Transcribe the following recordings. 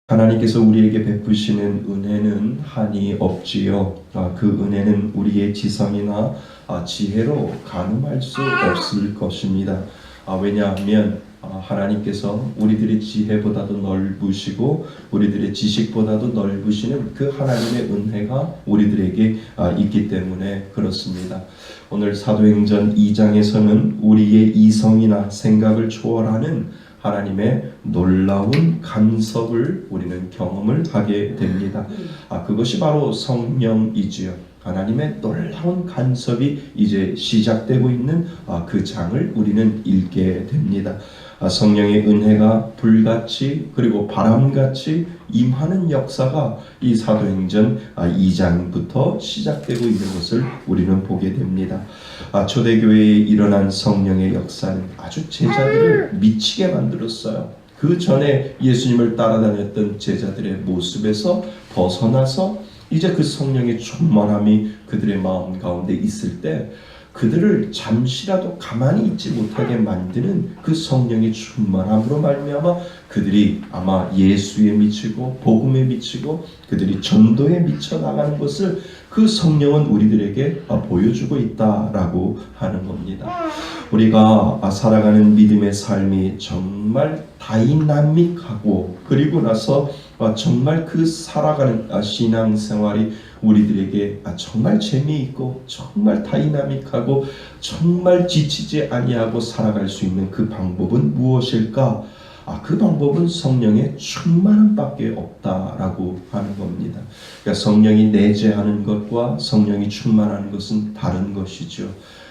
하나님께서 우리에게 베푸시는 은혜는 한이 없지요. 그 은혜는 우리의 지성이나 지혜로 가늠할 수 없을 것입니다. 왜냐하면 하나님께서 우리들의 지혜보다도 넓으시고 우리들의 지식보다도 넓으시는 그 하나님의 은혜가 우리들에게 있기 때문에 그렇습니다. 오늘 사도행전 2장에서는 우리의 이성이나 생각을 초월하는 하나님의 놀라운 간섭을 우리는 경험을 하게 됩니다. 그것이 바로 성령이지요. 하나님의 놀라운 간섭이 이제 시작되고 있는 그 장을 우리는 읽게 됩니다. 성령의 은혜가 불같이 그리고 바람같이 임하는 역사가 이 사도행전 2장부터 시작되고 있는 것을 우리는 보게 됩니다. 초대교회에 일어난 성령의 역사는 아주 제자들을 미치게 만들었어요. 그 전에 예수님을 따라다녔던 제자들의 모습에서 벗어나서 이제 그 성령의 충만함이 그들의 마음 가운데 있을 때 그들을 잠시라도 가만히 있지 못하게 만드는 그 성령의 충만함으로 말미암아 그들이 아마 예수에 미치고 복음에 미치고 그들이 전도에 미쳐 나가는 것을 그 성령은 우리들에게 보여주고 있다라고 하는 겁니다. 우리가 살아가는 믿음의 삶이 정말 다이나믹하고 그리고 나서 정말 그 살아가는 신앙생활이 우리들에게 정말 재미있고 정말 다이나믹하고 정말 지치지 아니하고 살아갈 수 있는 그 방법은 무엇일까? 그 방법은 성령의 충만함밖에 없다라고 하는 겁니다. 그러니까 성령이 내재하는 것과 성령이 충만하는 것은 다른 것이죠.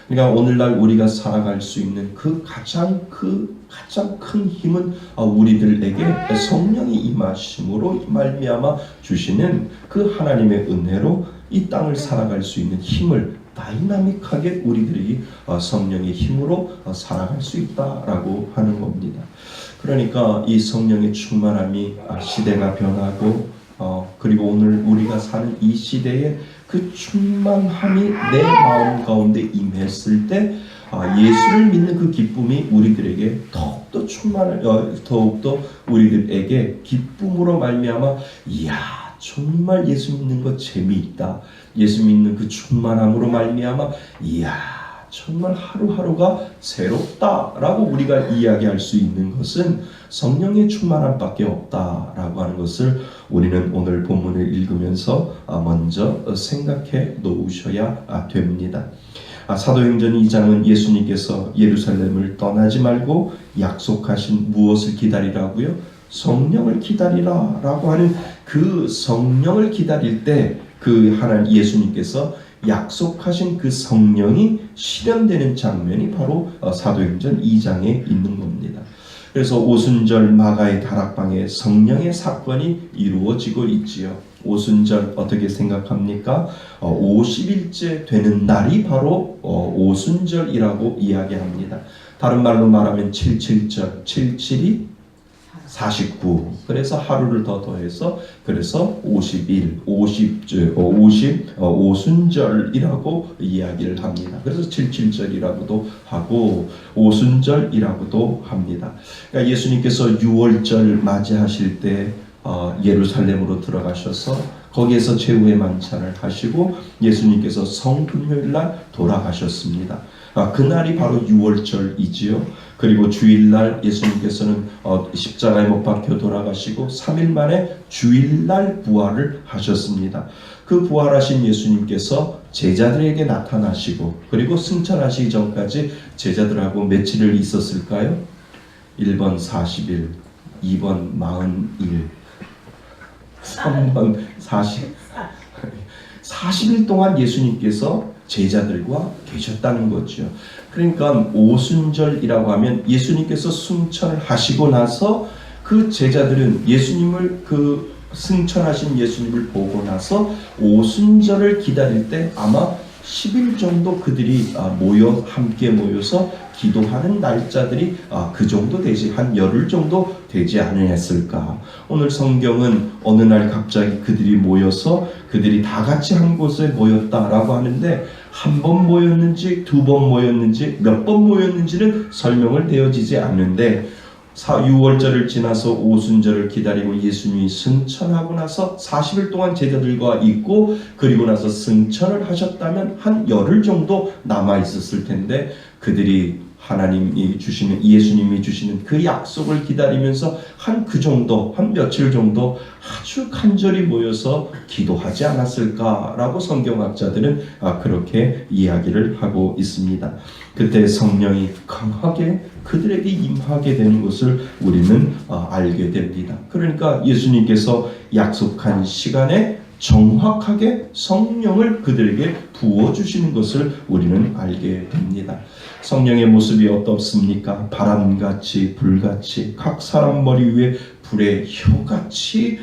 그러니까 오늘날 우리가 살아갈 수 있는 그 가장 큰 힘은 우리들에게 성령이 임하심으로 말미암아 주시는 그 하나님의 은혜로 이 땅을 살아갈 수 있는 힘을 다이나믹하게 우리들이 성령의 힘으로 살아갈 수 있다라고 하는 겁니다. 그러니까 이 성령의 충만함이 시대가 변하고 그리고 오늘 우리가 사는 이 시대에 그 충만함이 내 마음 가운데 임했을 때 예수를 믿는 그 기쁨이 우리들에게 더욱더 더욱더 우리들에게 기쁨으로 말미암아 이야 정말 예수 믿는 거 재미있다. 예수 믿는 그 충만함으로 말미암아 이야 정말 하루하루가 새롭다라고 우리가 이야기할 수 있는 것은 성령의 충만함밖에 없다라고 하는 것을 우리는 오늘 본문을 읽으면서 먼저 생각해 놓으셔야 됩니다. 사도행전 2장은 예수님께서 예루살렘을 떠나지 말고 약속하신 무엇을 기다리라고요? 성령을 기다리라 라고 하는 그 성령을 기다릴 때 그 하나님 예수님께서 약속하신 그 성령이 실현되는 장면이 바로 사도행전 2장에 있는 겁니다. 그래서 오순절 마가의 다락방에 성령의 사건이 이루어지고 있지요. 오순절 어떻게 생각합니까? 50일째 되는 날이 바로 오순절이라고 이야기합니다. 다른 말로 말하면 77절, 77이 49. 그래서 하루를 더 더해서 그래서 51, 50오순절이라고 이야기를 합니다. 그래서 77절이라고도 하고 오순절이라고도 합니다. 그러니까 예수님께서 6월절 맞이하실 때 예루살렘으로 들어가셔서 거기에서 최후의 만찬을 하시고 예수님께서 성금요일날 돌아가셨습니다. 그날이 바로 6월절이지요. 그리고 주일날 예수님께서는 십자가에 못 박혀 돌아가시고 3일 만에 주일날 부활을 하셨습니다. 그 부활하신 예수님께서 제자들에게 나타나시고 그리고 승천하시기 전까지 제자들하고 며칠을 있었을까요? 1번 40일, 2번 41, 3번 40일 동안 예수님께서 제자들과 계셨다는 거죠. 그러니까 오순절이라고 하면 예수님께서 승천을 하시고 나서 그 제자들은 예수님을 승천하신 예수님을 보고 나서 오순절을 기다릴 때 아마 10일 정도 그들이 함께 모여서 기도하는 날짜들이 그 정도 되지 한 열흘 정도 되지 않았을까. 오늘 성경은 어느 날 갑자기 그들이 모여서 그들이 다 같이 한 곳에 모였다라고 하는데 한 번 모였는지 두 번 모였는지 몇 번 모였는지는 설명을 되어지지 않는데 6월절을 지나서 오순절을 기다리고 예수님이 승천하고 나서 40일 동안 제자들과 있고 그리고 나서 승천을 하셨다면 한 열흘 정도 남아 있었을 텐데 그들이 하나님이 주시는 예수님이 주시는 그 약속을 기다리면서 한 며칠 정도 아주 간절히 모여서 기도하지 않았을까라고 성경학자들은 그렇게 이야기를 하고 있습니다. 그때 성령이 강하게 그들에게 임하게 되는 것을 우리는 알게 됩니다. 그러니까 예수님께서 약속한 시간에 정확하게 성령을 그들에게 부어주시는 것을 우리는 알게 됩니다. 성령의 모습이 어떻습니까? 바람같이 불같이 각 사람 머리 위에 불의 혀같이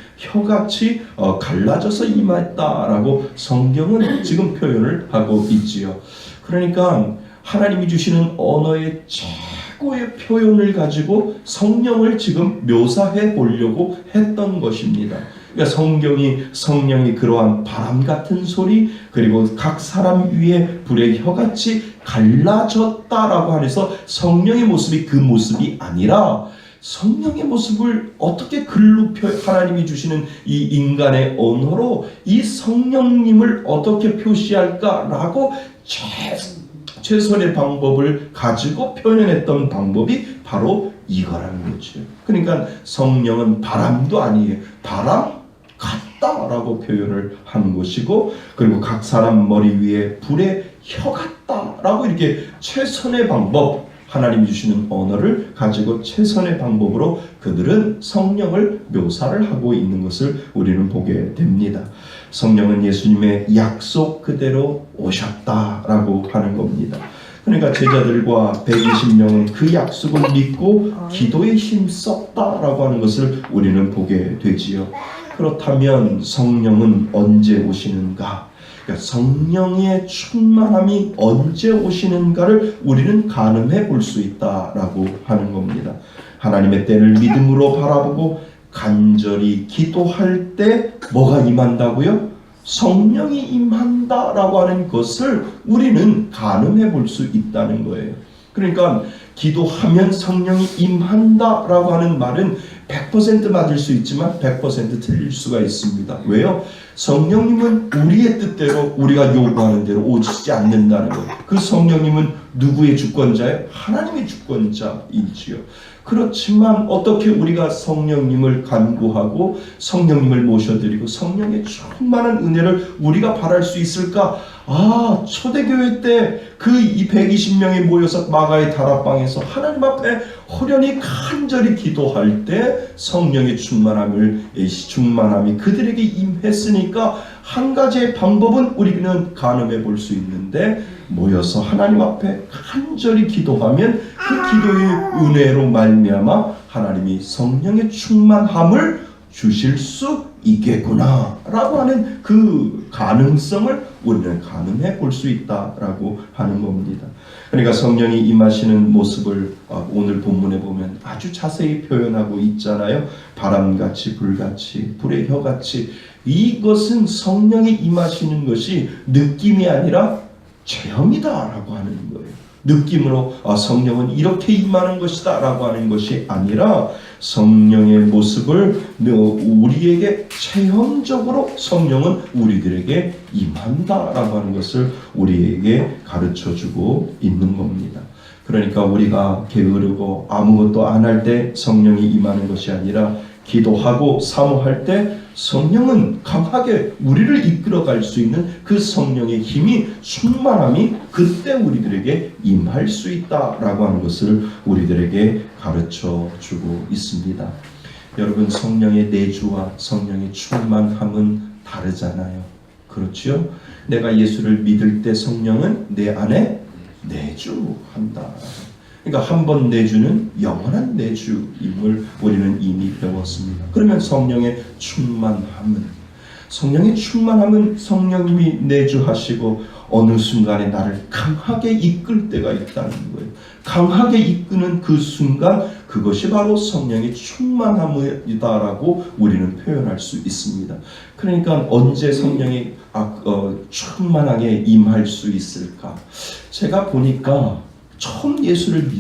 갈라져서 임했다라고 성경은 지금 표현을 하고 있지요. 그러니까 하나님이 주시는 언어의 최고의 표현을 가지고 성령을 지금 묘사해 보려고 했던 것입니다. 그러니까 성령이 그러한 바람 같은 소리 그리고 각 사람 위에 불의 혀같이 갈라졌다라고 해서 성령의 모습이 그 모습이 아니라 성령의 모습을 어떻게 글로 하나님이 주시는 이 인간의 언어로 이 성령님을 어떻게 표시할까라고 최선의 방법을 가지고 표현했던 방법이 바로 이거라는 거죠. 그러니까 성령은 바람도 아니에요. 바람 같다라고 표현을 한 것이고 그리고 각 사람 머리 위에 불의 혀 같다라고 이렇게 최선의 방법 하나님이 주시는 언어를 가지고 최선의 방법으로 그들은 성령을 묘사를 하고 있는 것을 우리는 보게 됩니다. 성령은 예수님의 약속 그대로 오셨다라고 하는 겁니다. 그러니까 제자들과 120명은 그 약속을 믿고 기도에 힘썼다라고 하는 것을 우리는 보게 되지요. 그렇다면 성령은 언제 오시는가? 그러니까 성령의 충만함이 언제 오시는가를 우리는 가늠해 볼 수 있다라고 하는 겁니다. 하나님의 때를 믿음으로 바라보고 간절히 기도할 때 뭐가 임한다고요? 성령이 임한다라고 하는 것을 우리는 가늠해 볼 수 있다는 거예요. 그러니까 기도하면 성령이 임한다라고 하는 말은 100% 맞을 수 있지만 100% 틀릴 수가 있습니다. 왜요? 성령님은 우리의 뜻대로 우리가 요구하는 대로 오시지 않는다는 거예요. 그 성령님은 누구의 주권자예요? 하나님의 주권자이지요. 그렇지만 어떻게 우리가 성령님을 간구하고 성령님을 모셔드리고 성령의 충만한 은혜를 우리가 바랄 수 있을까? 초대교회 때 그 120명이 모여서 마가의 다락방에서 하나님 앞에 호련히 간절히 기도할 때 성령의 충만함이 그들에게 임했으니까 한 가지의 방법은 우리는 가늠해 볼 수 있는데 모여서 하나님 앞에 간절히 기도하면 그 기도의 은혜로 말미암아 하나님이 성령의 충만함을 주실 수 있겠구나 라고 하는 그 가능성을 우리는 가늠해 볼 수 있다라고 하는 겁니다. 그러니까 성령이 임하시는 모습을 오늘 본문에 보면 아주 자세히 표현하고 있잖아요. 바람같이 불같이 불의 혀같이. 이것은 성령이 임하시는 것이 느낌이 아니라 체험이다라고 하는 거예요. 느낌으로 성령은 이렇게 임하는 것이다 라고 하는 것이 아니라 성령의 모습을 우리에게 체험적으로 성령은 우리들에게 임한다라고 하는 것을 우리에게 가르쳐주고 있는 겁니다. 그러니까 우리가 게으르고 아무것도 안 할 때 성령이 임하는 것이 아니라 기도하고 사모할 때 성령은 강하게 우리를 이끌어갈 수 있는 그 성령의 힘이 충만함이 그때 우리들에게 임할 수 있다라고 하는 것을 우리들에게 가르쳐주고 있습니다. 여러분, 성령의 내주와 성령의 충만함은 다르잖아요. 그렇죠? 내가 예수를 믿을 때 성령은 내 안에 내주한다. 그러니까 한 번 내주는 영원한 내주임을 우리는 이미 배웠습니다. 그러면 성령의 충만함은 성령님이 내주하시고 어느 순간에 나를 강하게 이끌 때가 있다는 거예요. 강하게 이끄는 그 순간 그것이 바로 성령의 충만함이다라고 우리는 표현할 수 있습니다. 그러니까 언제 성령이 충만하게 임할 수 있을까? 제가 보니까 처음 예수를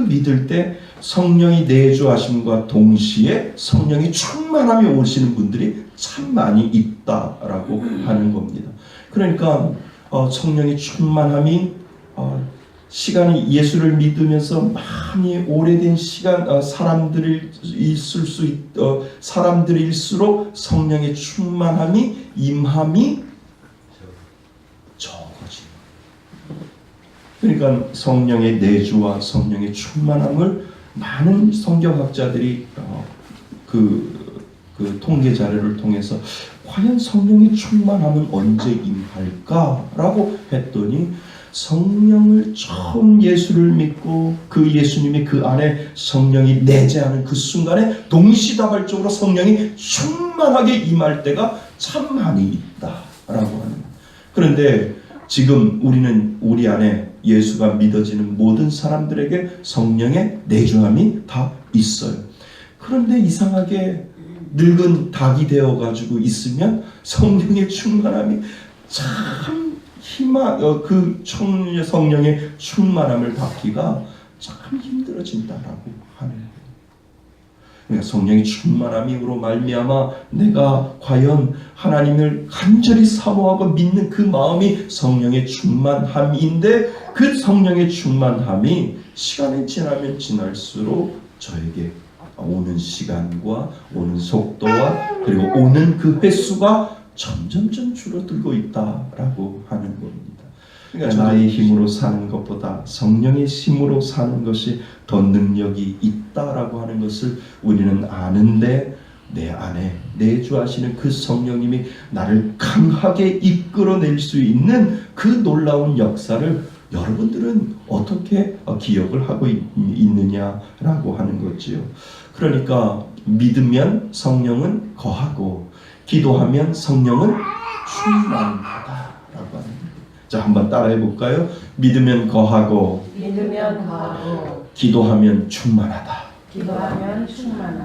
믿을 때 성령이 내주하심과 동시에 성령이 충만함이 오시는 분들이 참 많이 있다라고 하는 겁니다. 그러니까 성령의 충만함이 시간이 예수를 믿으면서 많이 오래된 시간 사람들일수록 성령의 충만함이 임함이 적어집니다. 그러니까 성령의 내주와 성령의 충만함을 많은 성경학자들이 그 통계 자료를 통해서 과연 성령의 충만함은 언제 임할까라고 했더니 성령을 처음 예수를 믿고 그 예수님이 그 안에 성령이 내재하는 그 순간에 동시다발적으로 성령이 충만하게 임할 때가 참 많이 있다라고 하는 거예요. 그런데 지금 우리는 우리 안에 예수가 믿어지는 모든 사람들에게 성령의 내주함이 다 있어요. 그런데 이상하게 늙은 닭이 되어가지고 있으면 성령의 충만함이 참 그 성령의 충만함을 받기가 참 힘들어진다라고 하는 거예요. 그러니까 성령의 충만함으로 말미암아 내가 과연 하나님을 간절히 사모하고 믿는 그 마음이 성령의 충만함인데 그 성령의 충만함이 시간이 지나면 지날수록 저에게 오는 시간과 오는 속도와 그리고 오는 그 횟수가 점점점 줄어들고 있다라고 하는 겁니다. 그러니까 나의 힘으로 사는 것보다 성령의 힘으로 사는 것이 더 능력이 있다라고 하는 것을 우리는 아는데 내 안에 내주하시는 그 성령님이 나를 강하게 이끌어낼 수 있는 그 놀라운 역사를 여러분들은 어떻게 기억을 하고 있느냐라고 하는 거지요. 그러니까 믿으면 성령은 거하고 기도하면 성령은 충만하다라고 하는 거예요. 자, 한번 따라해 볼까요? 믿으면 거하고 기도하면 충만하다.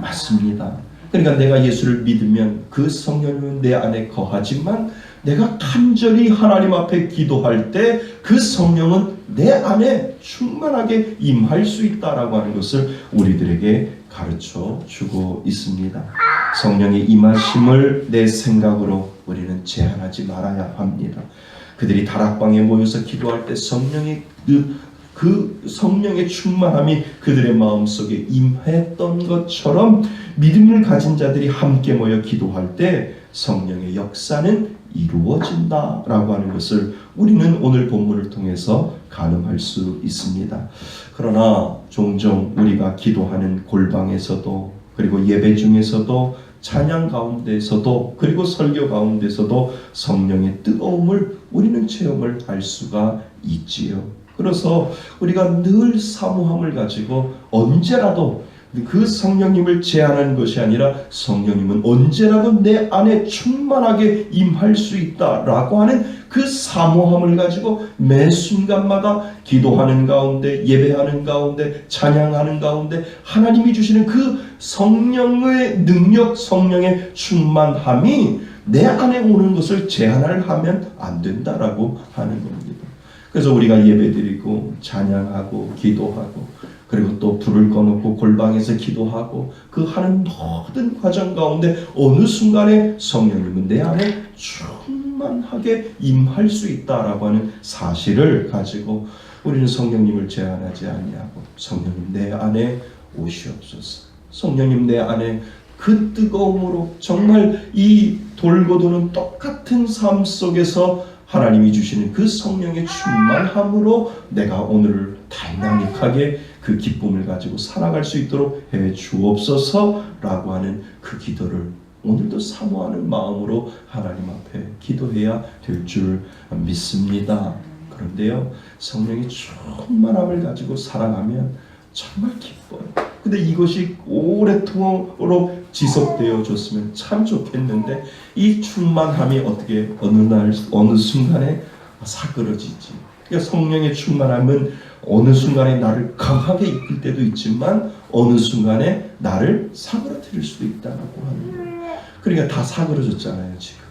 맞습니다. 그러니까 내가 예수를 믿으면 그 성령은 내 안에 거하지만 내가 간절히 하나님 앞에 기도할 때 그 성령은 내 안에 충만하게 임할 수 있다라고 하는 것을 우리들에게 가르쳐 주고 있습니다. 성령의 임하심을 내 생각으로 우리는 제한하지 말아야 합니다. 그들이 다락방에 모여서 기도할 때 성령의 그 성령의 충만함이 그들의 마음속에 임했던 것처럼 믿음을 가진 자들이 함께 모여 기도할 때 성령의 역사는 이루어진다라고 하는 것을 우리는 오늘 본문을 통해서 가늠할 수 있습니다. 그러나 종종 우리가 기도하는 골방에서도 그리고 예배 중에서도 찬양 가운데서도 그리고 설교 가운데서도 성령의 뜨거움을 우리는 체험을 할 수가 있지요. 그래서 우리가 늘 사모함을 가지고 언제라도 그 성령님을 제한하는 것이 아니라 성령님은 언제라도 내 안에 충만하게 임할 수 있다라고 하는 그 사모함을 가지고 매 순간마다 기도하는 가운데 예배하는 가운데 찬양하는 가운데 하나님이 주시는 그 성령의 능력 성령의 충만함이 내 안에 오는 것을 제한을 하면 안 된다라고 하는 겁니다. 그래서 우리가 예배드리고 찬양하고 기도하고 그리고 또 불을 꺼놓고 골방에서 기도하고 그 하는 모든 과정 가운데 어느 순간에 성령님은 내 안에 충만하게 임할 수 있다라고 하는 사실을 가지고 우리는 성령님을 제한하지 아니하고 성령님 내 안에 오시옵소서. 성령님 내 안에 그 뜨거움으로 정말 이 돌고 도는 똑같은 삶 속에서 하나님이 주시는 그 성령의 충만함으로 내가 오늘을 다이나믹하게 그 기쁨을 가지고 살아갈 수 있도록 해 주옵소서라고 하는 그 기도를 오늘도 사모하는 마음으로 하나님 앞에 기도해야 될 줄 믿습니다. 그런데요, 성령의 충만함을 가지고 살아가면 정말 기뻐요. 근데 이것이 오랫동안 지속되어 줬으면 참 좋겠는데 이 충만함이 어떻게 어느 순간에 사그러지지. 그러니까 성령의 충만함은 어느 순간에 나를 강하게 이끌 때도 있지만 어느 순간에 나를 사그러뜨릴 수도 있다고 하는 거예요. 그러니까 다 사그러졌잖아요 지금.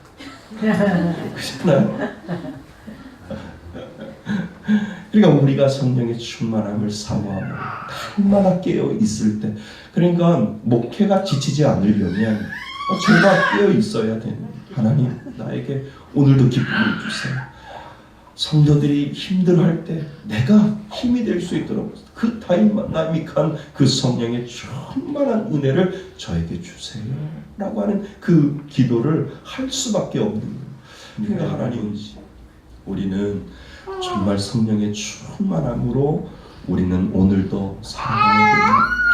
그렇잖아요. 그러니까 우리가 성령의 충만함을 사모하며 날마다 깨어 있을 때, 그러니까 목회가 지치지 않으려면 제가 깨어 있어야 되는, 하나님 나에게 오늘도 기쁨을 주세요. 성도들이 힘들어할 때 내가 힘이 될 수 있도록 그 다이나믹한 그 성령의 충만한 은혜를 저에게 주세요 라고 하는 그 기도를 할 수밖에 없는 거예요. 그러니까 하나님, 우리는 정말 성령의 충만함으로 우리는 오늘도 살아가고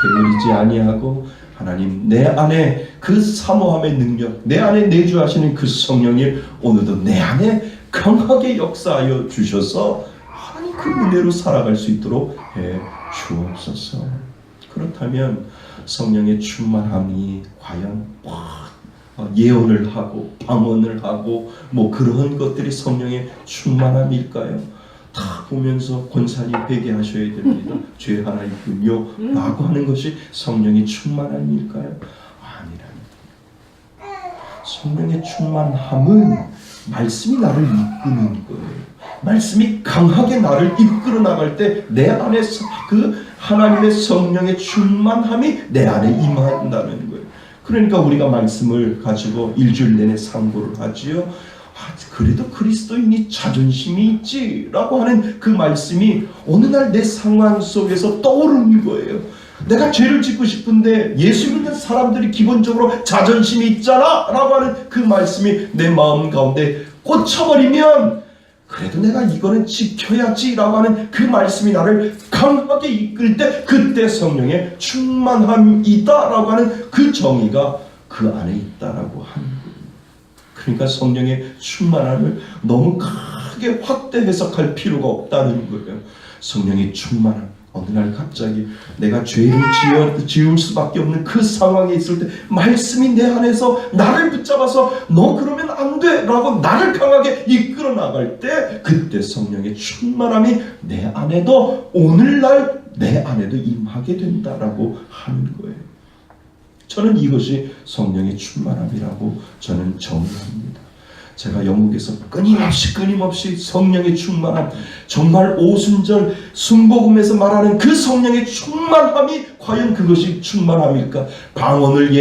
게으르지 아니하고, 하나님 내 안에 그 사모함의 능력, 내 안에 내주하시는 그 성령이 오늘도 내 안에 강하게 역사하여 주셔서 하나님 그 은혜로 살아갈 수 있도록 해 주옵소서. 그렇다면 성령의 충만함이 과연 예언을 하고 방언을 하고 뭐 그런 것들이 성령의 충만함일까요? 다 보면서 권사님 회개하셔야 됩니다. 죄 하나 있군요 라고 하는 것이 성령의 충만함일까요? 아니랍니다. 성령의 충만함은 말씀이 나를 이끄는 거예요. 말씀이 강하게 나를 이끌어 나갈 때 내 안에 그 하나님의 성령의 충만함이 내 안에 임한다는 거예요. 그러니까 우리가 말씀을 가지고 일주일 내내 상고를 하지요. 그래도 그리스도인이 자존심이 있지 라고 하는 그 말씀이 어느 날 내 상황 속에서 떠오르는 거예요. 내가 죄를 짓고 싶은데 예수 믿는 사람들이 기본적으로 자존심이 있잖아 라고 하는 그 말씀이 내 마음 가운데 꽂혀버리면, 그래도 내가 이거는 지켜야지 라고 하는 그 말씀이 나를 강하게 이끌 때, 그때 성령의 충만함이다 라고 하는 그 정의가 그 안에 있다라고 하는 거예요. 그러니까 성령의 충만함을 너무 크게 확대 해석할 필요가 없다는 거예요. 성령의 충만함, 어느 날 갑자기 내가 죄를 지을 수밖에 없는 그 상황에 있을 때 말씀이 내 안에서 나를 붙잡아서 너 그러면 안 돼 라고 나를 강하게 이끌어 나갈 때, 그때 성령의 충만함이 내 안에도 오늘날 내 안에도 임하게 된다라고 하는 거예요. 저는 이것이 성령의 충만함이라고 저는 정의합니다. 제가 영국에서 끊임없이 성령의 충만함, 정말 오순절 순복음에서 말하는 그 성령의 충만함이 과연 그것이 충만함일까? 방언을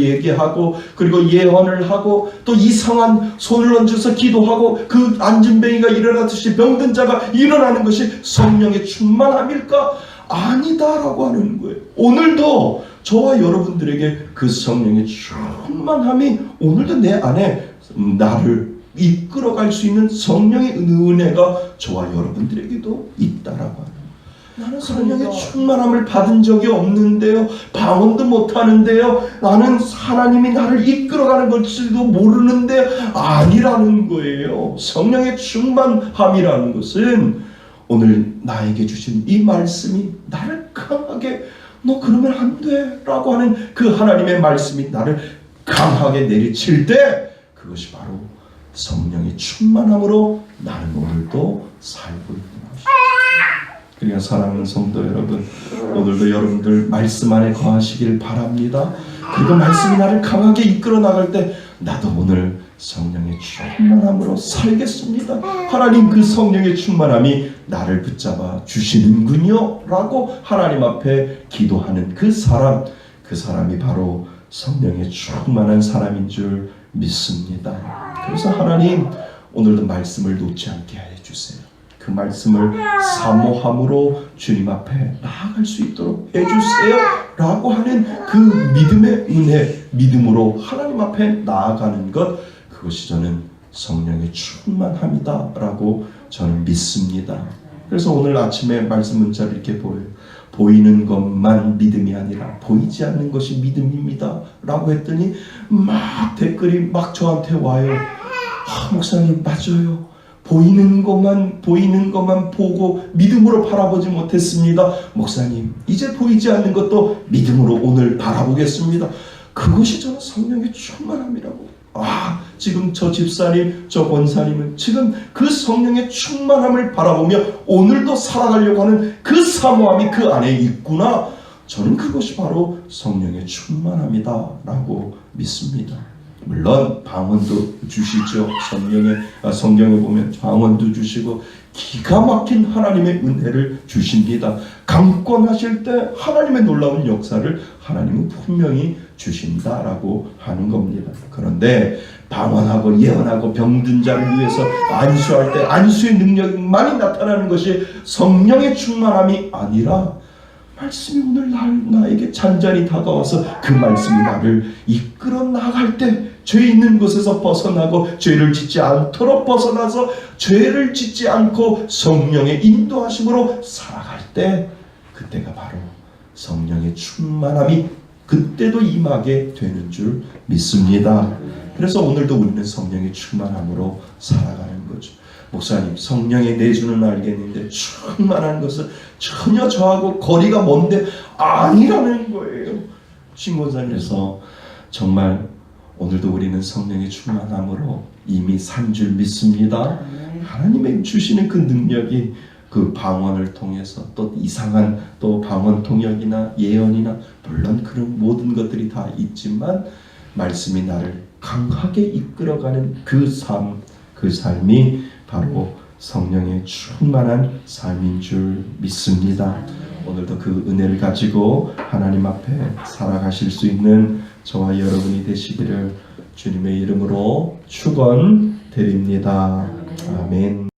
얘기하고, 그리고 예언을 하고, 또 이상한 손을 얹어서 기도하고, 그 안진뱅이가 일어나듯이 병든 자가 일어나는 것이 성령의 충만함일까? 아니다라고 하는 거예요. 오늘도 저와 여러분들에게 그 성령의 충만함이 오늘도 내 안에 나를 이끌어갈 수 있는 성령의 은혜가 저와 여러분들에게도 있다라고 하는. 나는 성령의 충만함을 받은 적이 없는데요, 방언도 못하는데요, 나는 하나님이 나를 이끌어가는 것을도 모르는데, 아니라는 거예요. 성령의 충만함이라는 것은 오늘 나에게 주신 이 말씀이 나를 강하게 너 그러면 안 돼 라고 하는 그 하나님의 말씀이 나를 강하게 내리칠 때, 그것이 바로 성령의 충만함으로 나는 오늘도 살고 있는 것입니다. 그러니까 사랑하는 성도 여러분, 오늘도 여러분들 말씀 안에 거하시길 바랍니다. 그리고 말씀이 나를 강하게 이끌어 나갈 때 나도 오늘 성령의 충만함으로 살겠습니다. 하나님 그 성령의 충만함이 나를 붙잡아 주시는군요 라고 하나님 앞에 기도하는 그 사람이 바로 성령의 충만한 사람인 줄 믿습니다. 그래서 하나님 오늘도 말씀을 놓지 않게 해주세요. 그 말씀을 사모함으로 주님 앞에 나아갈 수 있도록 해주세요 라고 하는 그 믿음의 은혜, 믿음으로 하나님 앞에 나아가는 것, 그것이 저는 성령의 충만함이다 라고 저는 믿습니다. 그래서 오늘 아침에 말씀 문자를 이렇게 보여요. 보이는 것만 믿음이 아니라 보이지 않는 것이 믿음입니다 라고 했더니 막 댓글이 막 저한테 와요. 목사님 맞아요. 보이는 것만 보고 믿음으로 바라보지 못했습니다. 목사님 이제 보이지 않는 것도 믿음으로 오늘 바라보겠습니다. 그것이 저는 성령의 충만함이라고. 지금 저 집사님, 저 권사님은 지금 그 성령의 충만함을 바라보며 오늘도 살아가려고 하는 그 사모함이 그 안에 있구나. 저는 그것이 바로 성령의 충만함이다 라고 믿습니다. 물론 방언도 주시죠. 성경에 보면 방언도 주시고 기가 막힌 하나님의 은혜를 주십니다. 강권하실 때 하나님의 놀라운 역사를 하나님은 분명히 주신다라고 하는 겁니다. 그런데 방언하고 예언하고 병든 자를 위해서 안수할 때 안수의 능력만이 나타나는 것이 성령의 충만함이 아니라 말씀이 오늘 나에게 잔잔히 다가와서 그 말씀이 나를 이끌어 나갈 때 죄 있는 곳에서 벗어나고 죄를 짓지 않도록 벗어나서 죄를 짓지 않고 성령의 인도하심으로 살아갈 때 그때가 바로 성령의 충만함이 그때도 임하게 되는 줄 믿습니다. 그래서 오늘도 우리는 성령의 충만함으로 살아가는 거죠. 목사님, 성령의 내주는 알겠는데 충만한 것은 전혀 저하고 거리가 먼데 아니라는 거예요. 신권사님께서 정말 오늘도 우리는 성령의 충만함으로 이미 산 줄 믿습니다. 하나님의 주시는 그 능력이 그 방언을 통해서 또 이상한 또 방언 통역이나 예언이나 물론 그런 모든 것들이 다 있지만 말씀이 나를 강하게 이끌어가는 그 삶이 바로 성령의 충만한 삶인 줄 믿습니다. 오늘도 그 은혜를 가지고 하나님 앞에 살아가실 수 있는 저와 여러분이 되시기를 주님의 이름으로 축원드립니다. 아멘.